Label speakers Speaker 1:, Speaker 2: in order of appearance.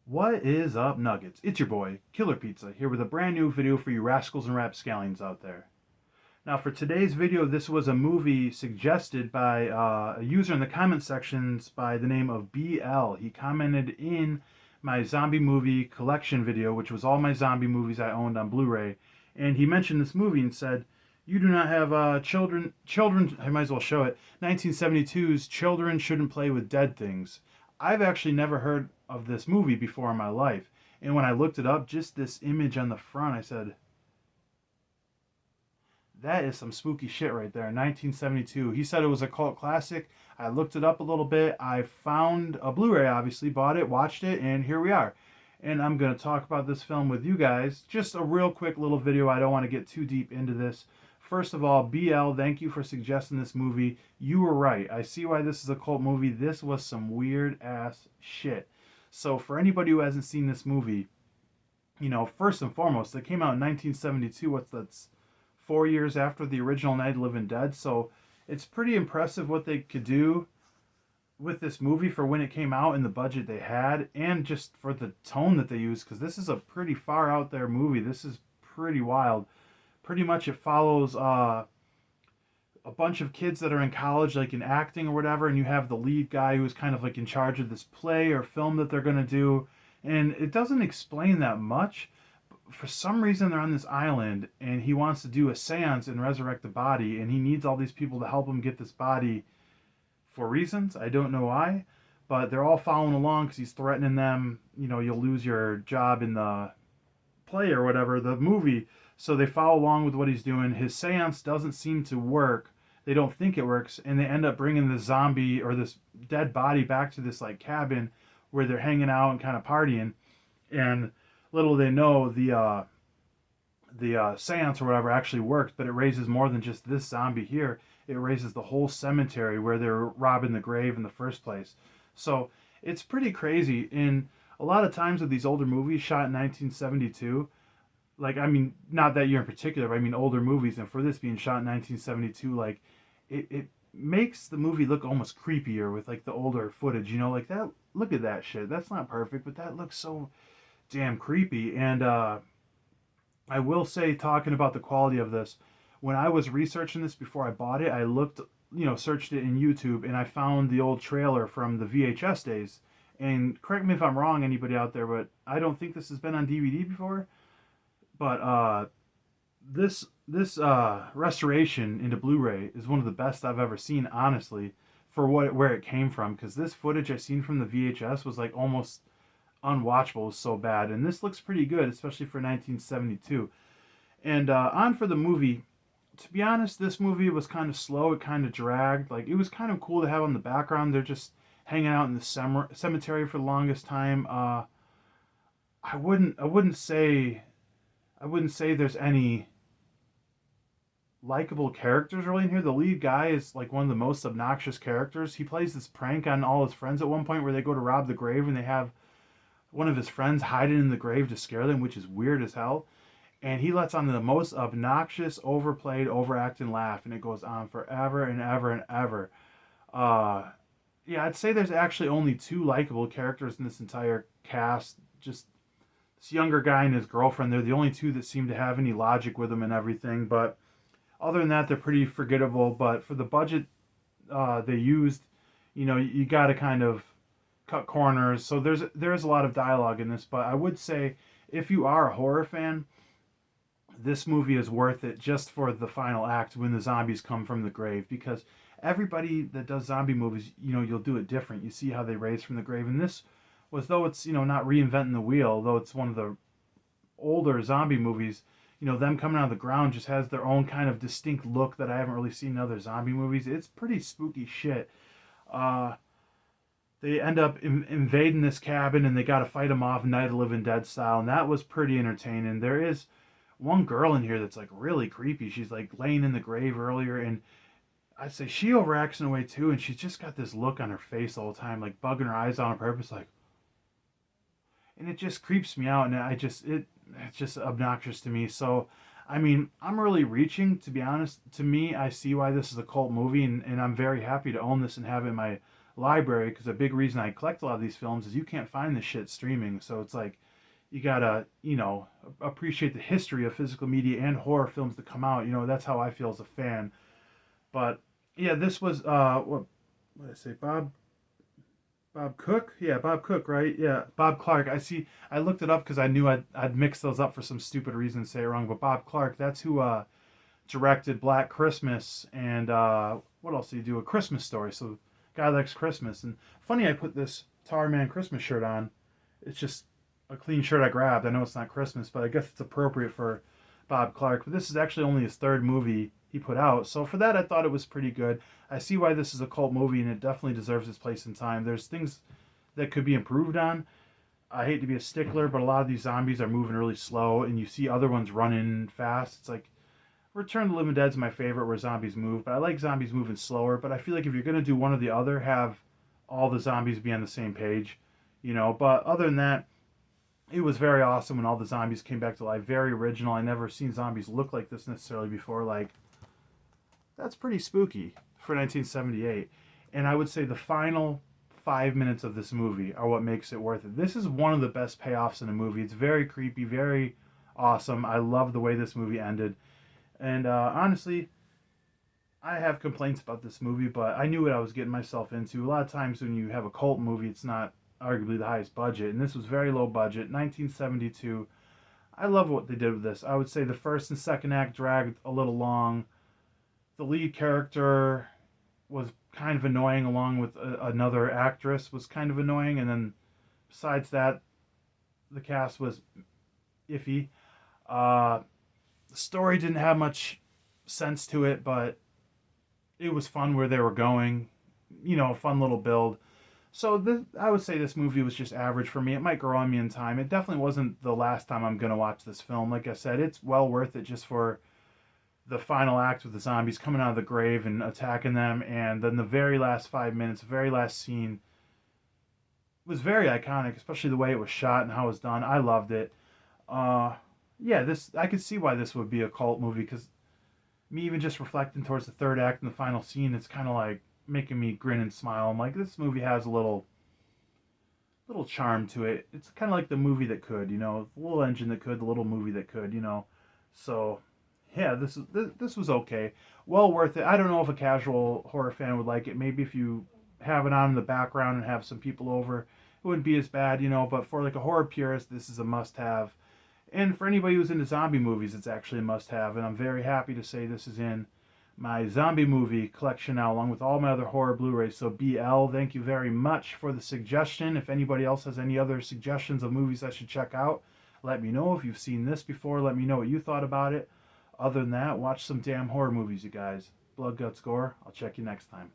Speaker 1: What is up, Nuggets? It's your boy, Killer Pizza, here with a brand new video for you rascals and rapscallions out there. Now, for today's video, this was a movie suggested by a user in the comment sections by the name of BL. He commented in my zombie movie collection video, which was all my zombie movies I owned on Blu-ray, and he mentioned this movie and said, "You do not have children. Children, I might as well show it. 1972's Children Shouldn't Play with Dead Things." I've actually never heard of this movie before in my life, and when I looked it up, just this image on the front, I said, that is some spooky shit right there. 1972. He said it was a cult classic. I looked it up a little bit. I found a Blu-ray, obviously, bought it, watched it, and here we are. And I'm going to talk about this film with you guys. Just a real quick little video. I don't want to get too deep into this. First of all, BL, thank you for suggesting this movie. You were right. I see why this is a cult movie. This was some weird ass shit. So for anybody who hasn't seen this movie, first and foremost, it came out in 1972. That's 4 years after the original Night of the Living Dead. So it's pretty impressive what they could do with this movie for when it came out and the budget they had, and just for the tone that they used, because this is a pretty far out there movie. This is pretty wild. Pretty much it follows a bunch of kids that are in college, like in acting or whatever, and you have the lead guy who's kind of like in charge of this play or film that they're going to do. And it doesn't explain that much. For some reason, they're on this island, and he wants to do a seance and resurrect the body, and he needs all these people to help him get this body for reasons. I don't know why, but they're all following along because he's threatening them. You'll lose your job in the play or whatever, the movie. So they follow along with what he's doing. His seance doesn't seem to work. They don't think it works, and they end up bringing the zombie or this dead body back to this like cabin where they're hanging out and kind of partying. And little they know, the seance or whatever actually worked, but it raises more than just this zombie here. It raises the whole cemetery where they're robbing the grave in the first place. So it's pretty crazy. And a lot of times with these older movies shot in 1972, like, I mean, not that year in particular, but I mean older movies, and for this being shot in 1972, like, it makes the movie look almost creepier with like the older footage, like that. Look at that shit. That's not perfect, but that looks so damn creepy. And I will say, talking about the quality of this, when I was researching this before I bought it, I looked, searched it in YouTube, and I found the old trailer from the VHS days. And correct me if I'm wrong, anybody out there, but I don't think this has been on DVD before. But this restoration into Blu-ray is one of the best I've ever seen, honestly, for where it came from. Because this footage I seen from the VHS was like almost unwatchable. It was so bad, and this looks pretty good, especially for 1972. And on for the movie. To be honest, this movie was kind of slow. It kind of dragged. Like, it was kind of cool to have on the background. They're just hanging out in the cemetery for the longest time. I wouldn't say there's any likable characters really in here. The lead guy is like one of the most obnoxious characters. He plays this prank on all his friends at one point where they go to rob the grave and they have one of his friends hiding in the grave to scare them, which is weird as hell. And he lets on the most obnoxious, overplayed, overacting laugh, and it goes on forever and ever and ever. Uh, yeah, I'd say there's actually only two likable characters in this entire cast. Just this younger guy and his girlfriend. They're the only two that seem to have any logic with them and everything. But other than that, they're pretty forgettable. But for the budget they used, you got to kind of cut corners. So there's a lot of dialogue in this. But I would say if you are a horror fan, this movie is worth it just for the final act when the zombies come from the grave, because everybody that does zombie movies, you'll do it different. You see how they raise from the grave, and this was, though it's not reinventing the wheel, though it's one of the older zombie movies, them coming out of the ground just has their own kind of distinct look that I haven't really seen in other zombie movies. It's pretty spooky shit. Uh, they end up invading this cabin, and they got to fight them off Night of the Living Dead style, and that was pretty entertaining. There is one girl in here that's like really creepy. She's like laying in the grave earlier, and I'd say she overacts in a way too, and she's just got this look on her face the whole time, like bugging her eyes out on purpose, like, and it just creeps me out, and it's just obnoxious to me. So, I mean, I'm really reaching, to be honest. To me, I see why this is a cult movie, and I'm very happy to own this and have it in my library, because a big reason I collect a lot of these films is you can't find this shit streaming. So it's like you gotta, appreciate the history of physical media and horror films that come out. That's how I feel as a fan. But yeah, this was what did I say? Bob Cook? Yeah, Bob Cook, right? Yeah, Bob Clark. I see. I looked it up because I knew I'd mix those up for some stupid reason to say it wrong. But Bob Clark, that's who directed Black Christmas and what else did he do? A Christmas Story. So guy likes Christmas. And funny, I put this Tarman Christmas shirt on. It's just a clean shirt I grabbed. I know it's not Christmas, but I guess it's appropriate for Bob Clark. But this is actually only his third movie he put out. So for that, I thought it was pretty good. I see why this is a cult movie, and it definitely deserves its place in time. There's things that could be improved on. I hate to be a stickler, but a lot of these zombies are moving really slow, and you see other ones running fast. It's like Return of the Living Dead's my favorite where zombies move, but I like zombies moving slower. But I feel like if you're gonna do one or the other, have all the zombies be on the same page, But other than that, it was very awesome when all the zombies came back to life. Very original. I never seen zombies look like this necessarily before. Like, that's pretty spooky for 1978. And I would say the final 5 minutes of this movie are what makes it worth it. This is one of the best payoffs in a movie. It's very creepy, very awesome. I love the way this movie ended. And honestly, I have complaints about this movie, but I knew what I was getting myself into. A lot of times when you have a cult movie, it's not arguably the highest budget, and this was very low budget, 1972. I love what they did with this. I would say the first and second act dragged a little long. The lead character was kind of annoying, along with another actress was kind of annoying, and then besides that, the cast was iffy. The story didn't have much sense to it, but it was fun where they were going. A fun little build. So I would say this movie was just average for me. It might grow on me in time. It definitely wasn't the last time I'm going to watch this film. Like I said, it's well worth it just for the final act with the zombies coming out of the grave and attacking them. And then the very last 5 minutes, the very last scene was very iconic, especially the way it was shot and how it was done. I loved it. Yeah, I could see why this would be a cult movie, because me even just reflecting towards the third act and the final scene, it's kind of like making me grin and smile. I'm like, this movie has a little charm to it. It's kind of like the movie that could, the little engine that could, the little movie that could, So, yeah, this was okay, well worth it. I don't know if a casual horror fan would like it. Maybe if you have it on in the background and have some people over, it wouldn't be as bad, But for like a horror purist, this is a must-have. And for anybody who's into zombie movies, it's actually a must-have. And I'm very happy to say this is in my zombie movie collection now, along with all my other horror Blu-rays. So BL, thank you very much for the suggestion. If anybody else has any other suggestions of movies I should check out, let me know. If you've seen this before, let me know what you thought about it. Other than that, watch some damn horror movies, you guys. Blood, guts, gore. I'll check you next time.